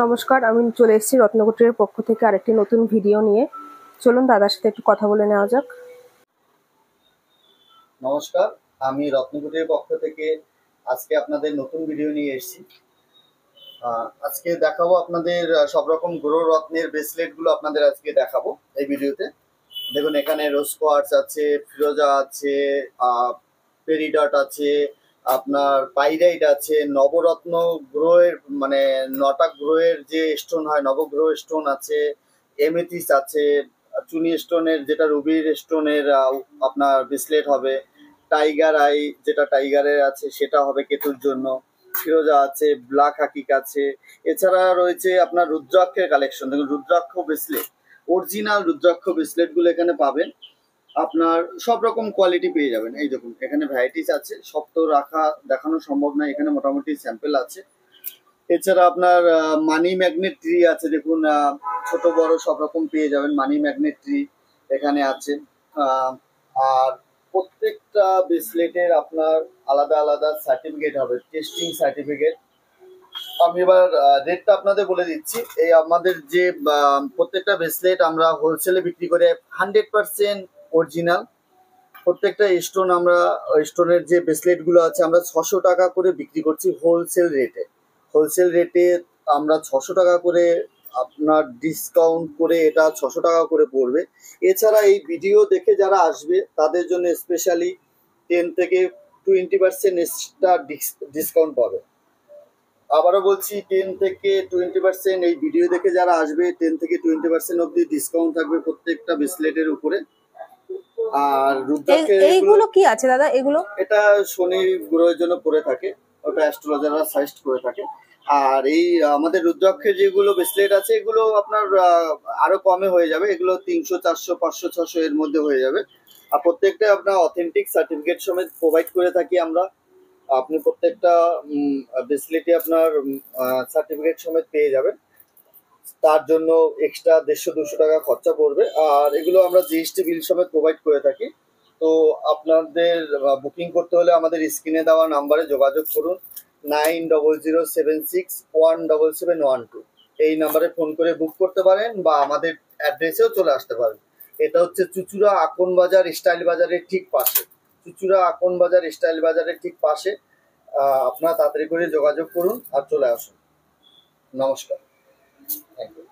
নমস্কার, আমি চলে এসেছি রত্নকুটিরের পক্ষ থেকে আরেকটি নতুন ভিডিও নিয়ে। চলুন দাদার সাথে একটু কথা বলে নেওয়া যাক। নমস্কার, আমি রত্নকুটিরের পক্ষ থেকে আজকে আপনাদের নতুন ভিডিও নিয়ে এসেছি। আজকে দেখাবো আপনাদের সব রকম গ্রহ রত্নের ব্রেসলেটগুলো আপনাদের আজকে দেখাবো এই ভিডিওতে। দেখুন, এখানে রোজ কোয়ার্টজ আছে, ফিরোজা আছে, পেরিডট আছে, আপনার পাইরাইট আছে, নবরত্ন গ্রহের মানে 9টা গ্রহের যে স্টোন হয় নবগ্রহ স্টোন আছে, এমেথিস আছে, চুনি স্টোনের যেটা রুবির স্টোনের আপনার ব্রেসলেট হবে, টাইগার আই যেটা টাইগারের আছে সেটা হবে কেতুর জন্য, ফিরোজা আছে, ব্ল্যাক হাকিক আছে। এছাড়া রয়েছে আপনার রুদ্রাক্ষের কালেকশন। দেখুন, rudraksha bracelet, original rudraksha bracelet গুলো এখানে পাবেন। আপনার সব রকম কোয়ালিটি পেয়ে যাবেন। এই দেখুন, এখানে ভ্যারাইটিস আছে, সব তো দেখানো সম্ভব নয়, এখানে মোটামুটি স্যাম্পল আছে। এছাড়া আপনার মানি ম্যাগনেট ট্রি আছে। দেখুন, ছোট বড় সব রকম পেয়ে যাবেন। মানি ম্যাগনেট ট্রি এখানে আছে। আর প্রত্যেকটা ব্রেসলেটের আপনার আলাদা আলাদা সার্টিফিকেট হবে, টেস্টিং সার্টিফিকেট। আমি এবার রেটটা আপনাদের বলে দিচ্ছি। এই আমাদের যে প্রত্যেকটা ব্রেসলেট আমরা হোলসেলে বিক্রি করে 100% অরিজিনাল। প্রত্যেকটা স্টোন আমরা স্টোনের যে ব্রেসলেটগুলো আছে আমরা 600 টাকা করে বিক্রি করছি হোলসেল রেটে। হোলসেল রেটে আমরা 600 টাকা করে, আপনার ডিসকাউন্ট করে এটা 600 টাকা করে পড়বে। এছাড়া এই ভিডিও দেখে যারা আসবে তাদের জন্য স্পেশালি 10 থেকে 20% এক্সট্রা ডিসকাউন্ট পাবে। আবারও বলছি, 10 থেকে 20% এই ভিডিও দেখে যারা আসবে 10 থেকে 20% অবধি ডিসকাউন্ট থাকবে প্রত্যেকটা ব্রেসলেটের উপরে। আর রুদ্রাক্ষের এইগুলো কি আছে দাদা? এগুলো এটা শনি গ্রহের জন্য করে থাকে, ওটা অ্যাস্ট্রোলজাররা সাজেস্ট করে থাকে। আর এই আমাদের রুদ্রাক্ষের যেগুলো ব্রেসলেট আছে এগুলো আপনার আরো কমে হয়ে যাবে। এগুলো 300, 400, 500, 600 এর মধ্যে হয়ে যাবে। আর প্রত্যেকটা আপনার অথেন্টিক সার্টিফিকেট সমেত প্রোভাইড করে থাকি আমরা। আপনি প্রত্যেকটা ব্রেসলেটে আপনার সার্টিফিকেট সমেত পেয়ে যাবেন। তার জন্য এক্সট্রা 150-200 টাকা খরচা পড়বে। আর এগুলো আমরা জিএসটি বিল সমেত প্রোভাইড করে থাকি। তো আপনাদের বুকিং করতে হলে আমাদের স্ক্রিনে দেওয়া নাম্বারে যোগাযোগ করুন, 9006177112। এই নাম্বারে ফোন করে বুক করতে পারেন বা আমাদের অ্যাড্রেসেও চলে আসতে পারেন। এটা হচ্ছে চুচুড়া আকন বাজার স্টাইল বাজারের ঠিক পাশে। চুচুড়া আকন বাজার স্টাইল বাজারের ঠিক পাশে। আপনারা তাড়াতাড়ি করে যোগাযোগ করুন আর চলে আসুন। নমস্কার। Thank you.